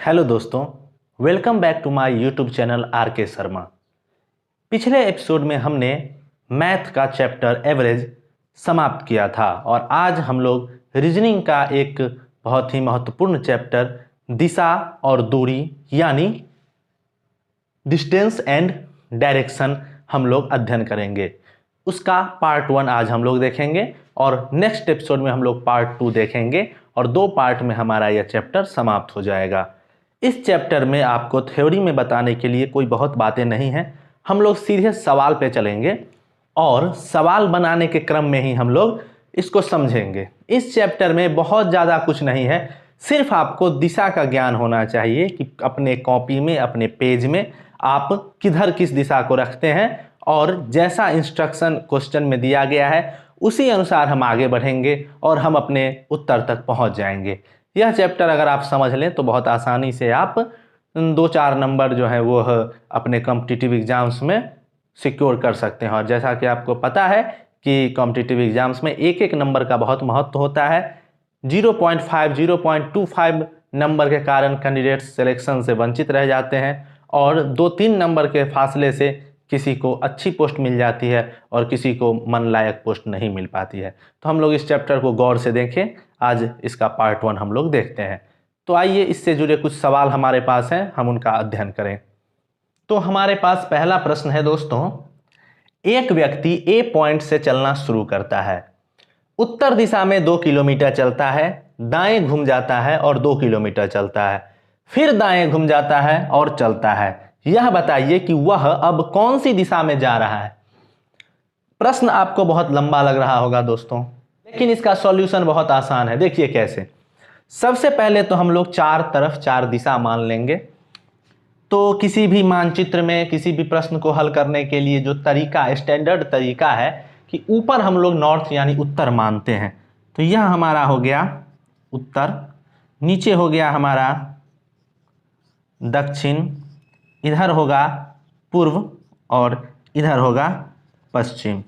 Hello दोस्तों, welcome back to my YouTube channel R K Sharma. पिछले episode में हमने मैथ का चैप्टर एवरेज समाप्त किया था और आज हम लोग रीजनिंग का एक बहुत ही महत्वपूर्ण चैप्टर दिशा और दूरी यानी डिस्टेंस एंड डायरेक्शन हम लोग अध्ययन करेंगे। उसका पार्ट 1 आज हम लोग देखेंगे और नेक्स्ट एपिसोड में हम लोग पार्ट 2 देखेंगे और 2 पार्ट में हमारा यह चैप्टर समाप्त हो जाएगा। इस चैप्टर में आपको थ्योरी में बताने के लिए कोई बहुत बातें नहीं हैं, हम लोग सीधे सवाल पे चलेंगे और सवाल बनाने के क्रम में ही हम लोग इसको समझेंगे। इस चैप्टर में बहुत ज़्यादा कुछ नहीं है, सिर्फ आपको दिशा का ज्ञान होना चाहिए कि अपने कॉपी में अपने पेज में आप किधर किस दिशा को रखते हैं और जैसा इंस्ट्रक्शन क्वेश्चन में दिया गया है उसी अनुसार हम आगे बढ़ेंगे और हम अपने उत्तर तक पहुंच जाएंगे। यह चैप्टर अगर आप समझ लें तो बहुत आसानी से आप 2-4 नंबर जो है वो अपने कॉम्पिटिटिव एग्जाम्स में सिक्योर कर सकते हैं। और जैसा कि आपको पता है कि कॉम्पिटिटिव एग्जाम्स में एक एक नंबर का बहुत महत्व होता है। 0.5 0.25 नंबर के कारण कैंडिडेट्स सिलेक्शन से वंचित रह जाते हैं और 2-3 नंबर के फासले से किसी को अच्छी पोस्ट मिल जाती है और किसी को मन लायक पोस्ट नहीं मिल पाती है। तो हम लोग इस चैप्टर को गौर से देखें। आज इसका पार्ट 1 हम लोग देखते हैं। तो आइए इससे जुड़े कुछ सवाल हमारे पास हैं, हम उनका अध्ययन करें। तो हमारे पास पहला प्रश्न है दोस्तों, एक व्यक्ति ए पॉइंट से चलना शुरू करता है, उत्तर दिशा में 2 किलोमीटर चलता है, दाएं घूम जाता है और 2 किलोमीटर चलता है, फिर दाएं घूम जाता है और चलता है। यह बताइए कि वह अब कौन सी दिशा में जा रहा है। प्रश्न आपको बहुत लंबा लग रहा होगा दोस्तों, लेकिन इसका सॉल्यूशन बहुत आसान है। देखिए कैसे। सबसे पहले तो हम लोग 4 तरफ 4 दिशा मान लेंगे। तो किसी भी मानचित्र में किसी भी प्रश्न को हल करने के लिए जो तरीका स्टैंडर्ड तरीका है कि ऊपर हम लोग नॉर्थ यानी उत्तर मानते हैं। तो यह हमारा हो गया उत्तर, नीचे हो गया हमारा दक्षिण, इधर होगा पूर्व और इधर होगा पश्चिम।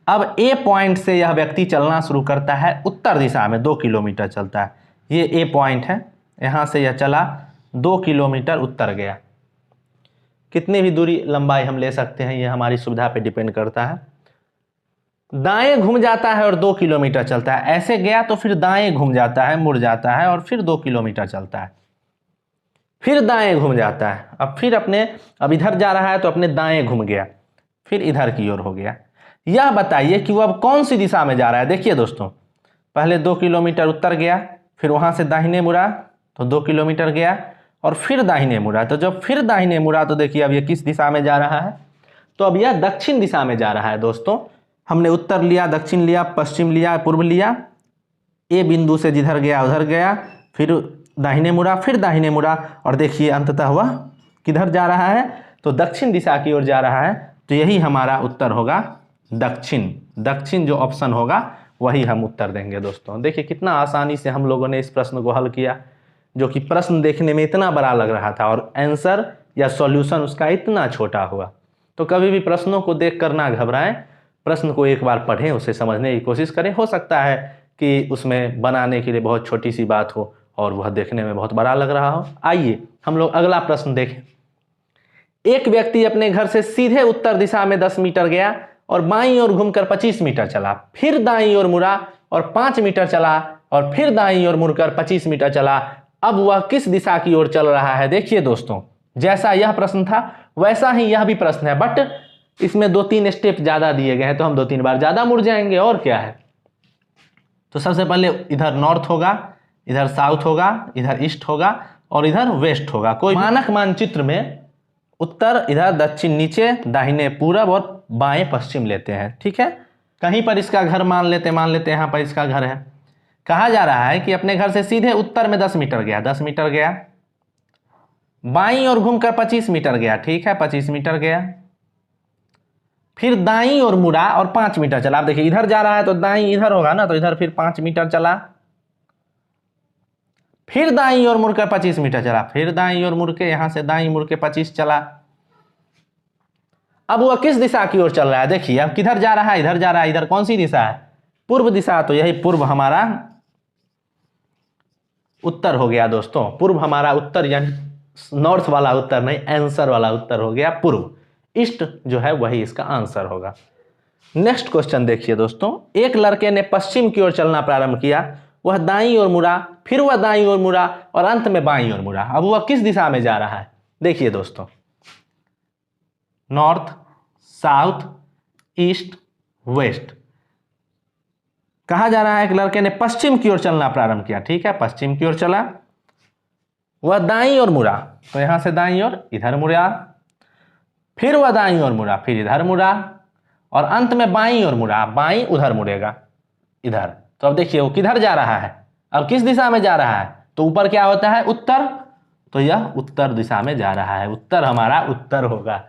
अब ए पॉइंट से यह व्यक्ति चलना शुरू करता है उत्तर दिशा में, 2 किलोमीटर चलता है। ये ए पॉइंट है, यहाँ से यह चला 2 किलोमीटर उत्तर गया। कितनी भी दूरी लंबाई हम ले सकते हैं, यह हमारी सुविधा पे डिपेंड करता है। दाएं घूम जाता है और 2 किलोमीटर चलता है। ऐसे गया तो फिर दाएं घूम जाता है, मुड़ जाता है और फिर 2 किलोमीटर चलता है, फिर दाएं घूम जाता है। अब इधर जा रहा है तो अपने दाएं घूम गया, फिर इधर की ओर हो गया। यह बताइए कि वो अब कौन सी दिशा में जा रहा है। देखिए दोस्तों, पहले 2 किलोमीटर उत्तर गया, फिर वहां से दाहिने मुड़ा तो 2 किलोमीटर गया और फिर दाहिने मुड़ा। तो जब फिर दाहिने मुड़ा तो देखिए अब ये किस दिशा में जा रहा है। तो अब यह दक्षिण दिशा में जा रहा है दोस्तों। हमने उत्तर लिया, दक्षिण लिया, पश्चिम लिया, पूर्व लिया। ए बिंदु से जिधर गया उधर गया, फिर दाहिने मुड़ा, फिर दाहिने मुड़ा और देखिए अंततः वह किधर जा रहा है, तो दक्षिण दिशा की ओर जा रहा है। तो यही हमारा उत्तर होगा दक्षिण। दक्षिण जो ऑप्शन होगा वही हम उत्तर देंगे दोस्तों। देखिए कितना आसानी से हम लोगों ने इस प्रश्न को हल किया, जो कि प्रश्न देखने में इतना बड़ा लग रहा था और आंसर या सॉल्यूशन उसका इतना छोटा हुआ। तो कभी भी प्रश्नों को देख कर ना घबराएं, प्रश्न को एक बार पढ़ें, उसे समझने की कोशिश करें। हो सकता है कि उसमें बनाने के लिए बहुत छोटी सी बात हो और वह देखने में बहुत बड़ा लग रहा हो। आइए हम लोग अगला प्रश्न देखें। एक व्यक्ति अपने घर से सीधे उत्तर दिशा में 10 मीटर गया और बाईं ओर घूमकर 25 मीटर चला, फिर दाईं ओर मुड़ा और 5 मीटर चला और फिर दाईं ओर मुड़कर 25 मीटर चला। अब वह किस दिशा की ओर चल रहा है। देखिए दोस्तों, जैसा यह प्रश्न था वैसा ही यह भी प्रश्न है, बट इसमें 2-3 स्टेप ज्यादा दिए गए हैं, तो हम 2-3 बार ज्यादा मुड़ जाएंगे और क्या है। तो सबसे पहले इधर नॉर्थ होगा, इधर साउथ होगा, इधर ईस्ट होगा और इधर वेस्ट होगा। कोई मानक मानचित्र में उत्तर इधर, दक्षिण नीचे, दाहिने पूरब और बाएं पश्चिम लेते हैं, ठीक है। कहीं पर इसका घर मान लेते यहाँ पर इसका घर है। कहा जा रहा है कि अपने घर से सीधे उत्तर में 10 मीटर गया, 10 मीटर गया, बाईं ओर घूमकर 25 मीटर गया, ठीक है, 25 मीटर गया, फिर दाईं ओर मुड़ा और 5 मीटर चला। आप देखिए इधर जा रहा है तो दाईं इधर होगा ना, तो इधर फिर 5 मीटर चला, फिर दाईं ओर मुड़कर 25 मीटर चला, फिर दाईं ओर मुड़ के यहां से दाईं मुड़ के 25 चला। अब वह किस दिशा की ओर चल रहा है। देखिए अब किधर जा रहा है, इधर जा रहा है। इधर कौन सी दिशा है, पूर्व दिशा। तो यही पूर्व हमारा उत्तर हो गया दोस्तों। पूर्व हमारा उत्तर, यानी नॉर्थ वाला उत्तर नहीं, आंसर वाला उत्तर हो गया पूर्व। ईस्ट जो है वही इसका आंसर होगा। नेक्स्ट क्वेश्चन देखिए दोस्तों, एक लड़के ने पश्चिम की ओर चलना प्रारंभ किया, वह दाईं ओर मुड़ा, फिर वह दाईं ओर मुड़ा और अंत में बाईं ओर मुड़ा। अब वह किस दिशा में जा रहा है? देखिए दोस्तों, नॉर्थ, साउथ, ईस्ट, वेस्ट। कहा जा रहा है कि लड़के ने पश्चिम की ओर चलना प्रारंभ किया, ठीक है, पश्चिम की ओर चला, वह दाईं ओर मुड़ा, तो यहां से दाईं ओर इधर मुड़ा, फिर वह दाईं ओर मुड़ा, फिर इधर मुड़ा और अंत में बाईं ओर मुड़ा। बाईं उधर मुड़ेगा, इधर। तो अब देखिए वो किधर जा रहा है, अब किस दिशा में जा रहा है? तो ऊपर क्या होता है? उत्तर, तो यह उत्तर दिशा में जा रहा है। उत्तर हमारा उत्तर होगा।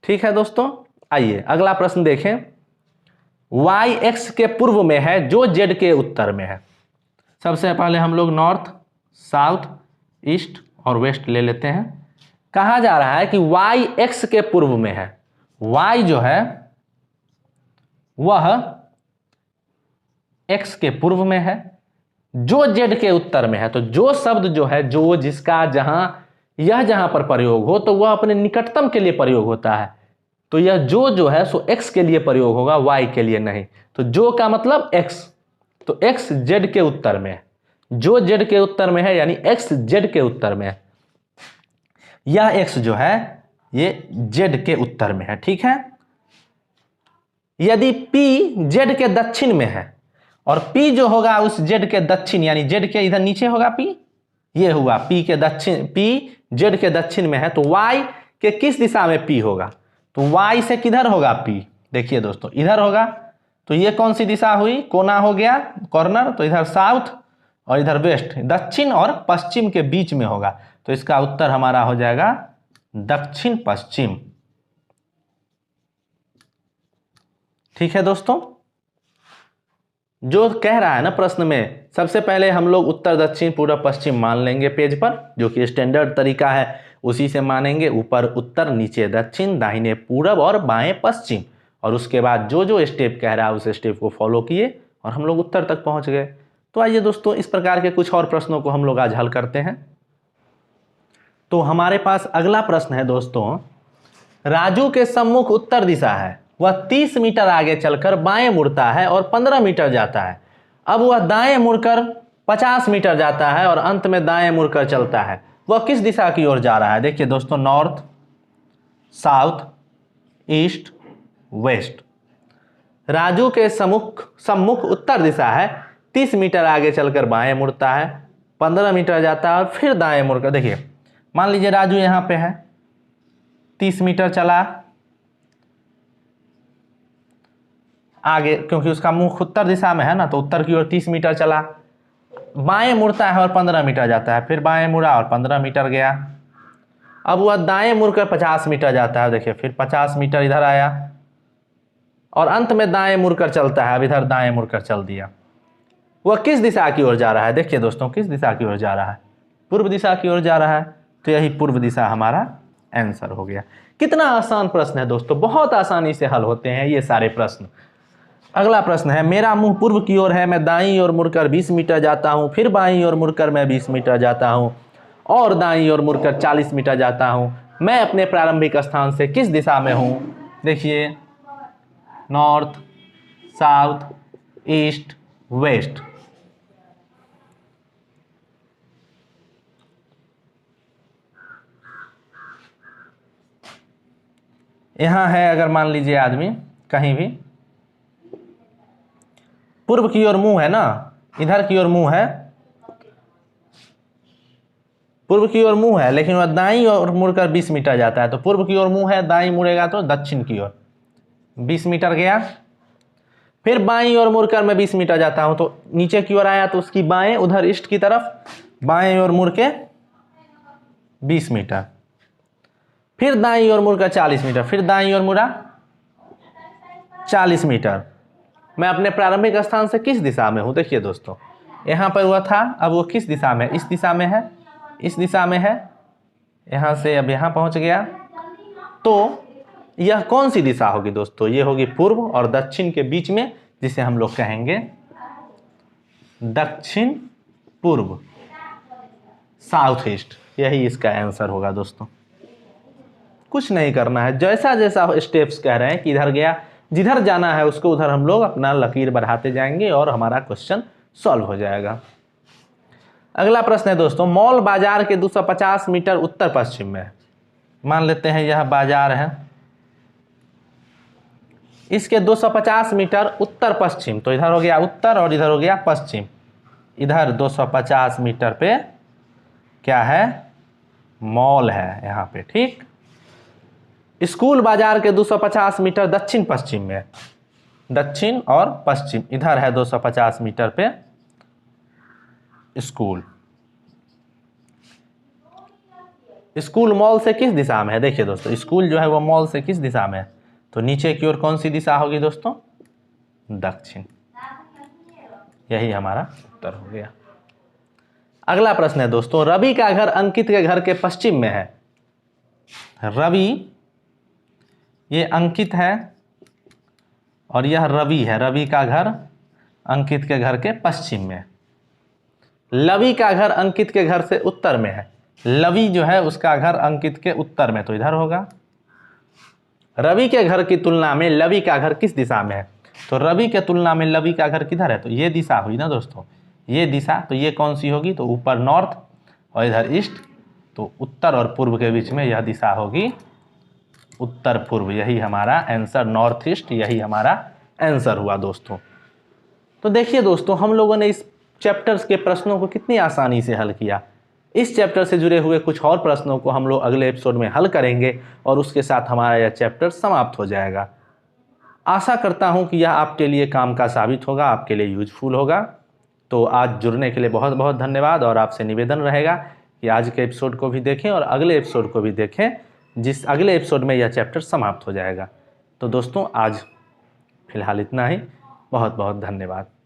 ठीक है दोस्तों, आइए अगला प्रश्न देखें। y x के पूर्व में है जो z के उत्तर में है। सबसे पहले हम लोग नॉर्थ, साउथ, ईस्ट और वेस्ट ले लेते हैं। कहा जा रहा है कि y x के पूर्व में है। y जो है वह x के पूर्व में है, जो z के उत्तर में है। तो जो शब्द जो है, जो, जिसका, जहां, यह जहां पर प्रयोग हो तो वह अपने निकटतम के लिए प्रयोग होता है। तो यह जो है सो x के लिए प्रयोग होगा, y के लिए नहीं। तो जो का मतलब x, तो x z के उत्तर में है। जो z के उत्तर में है यानी x z के उत्तर में है। यह x जो है ये z के उत्तर में है, ठीक है। यदि p z के दक्षिण में है और p जो होगा उस z के दक्षिण, यानी z के इधर नीचे होगा p, ये हुआ p के दक्षिण, p z के दक्षिण में है, तो y के किस दिशा में p होगा? तो y से किधर होगा p? देखिए दोस्तों, इधर होगा। तो ये कौन सी दिशा हुई? कोना हो गया, कॉर्नर। तो इधर साउथ और इधर वेस्ट, दक्षिण और पश्चिम के बीच में होगा। तो इसका उत्तर हमारा हो जाएगा दक्षिण पश्चिम। ठीक है दोस्तों, जो कह रहा है ना प्रश्न में, सबसे पहले हम लोग उत्तर, दक्षिण, पूर्व, पश्चिम मान लेंगे पेज पर, जो कि स्टैंडर्ड तरीका है, उसी से मानेंगे। ऊपर उत्तर, नीचे दक्षिण, दाहिने पूरब और बाएं पश्चिम। और उसके बाद जो जो स्टेप कह रहा है उस स्टेप को फॉलो किए और हम लोग उत्तर तक पहुंच गए। तो आइए दोस्तों, इस प्रकार के कुछ और प्रश्नों को हम लोग आज हल करते हैं। तो हमारे पास अगला प्रश्न है दोस्तों, राजू के सम्मुख उत्तर दिशा है, वह 30 मीटर आगे चलकर बाएं मुड़ता है और 15 मीटर जाता है। अब वह दाएं मुड़कर 50 मीटर जाता है और अंत में दाएं मुड़कर चलता है। वह किस दिशा की ओर जा रहा है? देखिए दोस्तों, north, south, east, west. Raju के सम्मुख उत्तर दिशा है, 30 मीटर आगे चलकर बाएं मुड़ता है, 15 मीटर जाता है और फिर दाएं मुड़कर। देखिए, मान लीजिए राजू यहां पे है, 30 मीटर चला आगे, क्योंकि उसका मुख उत्तर दिशा में है ना, तो उत्तर की ओर 30 मीटर चला, बाएं मुड़ता है और 15 मीटर जाता है, फिर बाएं मुड़ा और 15 मीटर गया। अब वह दाएं मुड़कर 50 मीटर जाता है। देखिए, फिर 50 मीटर इधर आया और अंत में दाएं मुड़कर चलता है। अब इधर दाएं मुड़कर चल दिया। वह किस दिशा की ओर जा रहा है? देखिए दोस्तों, किस दिशा की ओर जा रहा है? पूर्व दिशा की ओर जा रहा है। तो यही पूर्व दिशा हमारा आंसर हो गया। कितना आसान प्रश्न है दोस्तों, बहुत आसानी से हल होते हैं ये सारे प्रश्न। अगला प्रश्न है, मेरा मुंह पूर्व की ओर है, मैं दाईं ओर मुड़कर 20 मीटर जाता हूं, फिर बाईं ओर मुड़कर मैं 20 मीटर जाता हूं और दाईं ओर मुड़कर 40 मीटर जाता हूं। मैं अपने प्रारंभिक स्थान से किस दिशा में हूं? देखिए, नॉर्थ, साउथ, ईस्ट, वेस्ट। यहां है, अगर मान लीजिए आदमी कहीं भी, पूर्व की ओर मुंह है ना, इधर की ओर मुंह है, पूर्व की ओर मुंह है, लेकिन वह दाईं ओर मुड़कर 20 मीटर जाता है। तो पूर्व की ओर मुंह है, दाईं मुड़ेगा तो दक्षिण की ओर 20 मीटर गया। फिर बाईं ओर मुड़कर मैं 20 मीटर जाता हूं, तो नीचे की ओर आया तो उसकी बाएं, उधर ईस्ट की तरफ, बाएं ओर मुड़ के 20 मीटर, फिर दाईं ओर मुड़कर 40 मीटर, फिर दाईं ओर मुड़ा 40 मीटर। मैं अपने प्रारंभिक स्थान से किस दिशा में हूं? देखिए दोस्तों, यहां पर हुआ था, अब वो किस दिशा में? इस दिशा में है, इस दिशा में है, यहां से अब यहां पहुंच गया। तो यह कौन सी दिशा होगी दोस्तों? ये होगी पूर्व और दक्षिण के बीच में, जिसे हम लोग कहेंगे दक्षिण पूर्व। साउथ ईस्ट, यही इसका आंसर होगा दोस्तों। कुछ नहीं करना है, जैसा जैसा स्टेप्स कह रहे हैं कि इधर गया, जिधर जाना है उसको उधर हम लोग अपना लकीर बढ़ाते जाएंगे और हमारा क्वेश्चन सॉल्व हो जाएगा। अगला प्रश्न है दोस्तों, मॉल बाजार के 250 मीटर उत्तर पश्चिम में है। मान लेते हैं यह बाजार है, इसके 250 मीटर उत्तर पश्चिम, तो इधर हो गया उत्तर और इधर हो गया पश्चिम। इधर 250 मीटर पे क्या है, मॉल है यहाँ पे, ठीक। स्कूल बाजार के 250 मीटर दक्षिण पश्चिम में, दक्षिण और पश्चिम, इधर है 250 मीटर पे स्कूल। स्कूल मॉल से किस दिशा में है, देखिए दोस्तों, स्कूल जो है वो मॉल से किस दिशा में है, तो नीचे की ओर कौन सी दिशा होगी दोस्तों, दक्षिण। यही हमारा उत्तर हो गया। अगला प्रश्न है दोस्तों, रवि का घर अंकित के घर के पश्चिम में है। रवि, ये अंकित है और यह रवि है। रवि का घर अंकित के घर के पश्चिम में। लवि का घर अंकित के घर से उत्तर में है। लवि जो है उसका घर अंकित के उत्तर में, तो इधर होगा। रवि के घर की तुलना में लवि का घर किस दिशा में है, तो रवि के तुलना में लवि का घर किधर है, तो ये दिशा हुई ना दोस्तों, ये दिशा, तो ये कौन सी होगी, तो ऊपर नॉर्थ और इधर ईस्ट, तो उत्तर और पूर्व के बीच में यह दिशा होगी उत्तर पूर्व। यही हमारा आंसर, नॉर्थ ईस्ट, यही हमारा आंसर हुआ दोस्तों। तो देखिए दोस्तों, हम लोगों ने इस चैप्टर्स के प्रश्नों को कितनी आसानी से हल किया। इस चैप्टर से जुड़े हुए कुछ और प्रश्नों को हम लोग अगले एपिसोड में हल करेंगे और उसके साथ हमारा यह चैप्टर समाप्त हो जाएगा। आशा करता हूं कि यह आपके लिए काम का साबित होगा, आपके लिए यूजफुल होगा। तो आज जुड़ने के लिए बहुत बहुत धन्यवाद और आपसे निवेदन रहेगा कि आज के एपिसोड को भी देखें और अगले एपिसोड को भी देखें, जिस अगले एपिसोड में यह चैप्टर समाप्त हो जाएगा। तो दोस्तों आज फिलहाल इतना ही, बहुत बहुत धन्यवाद।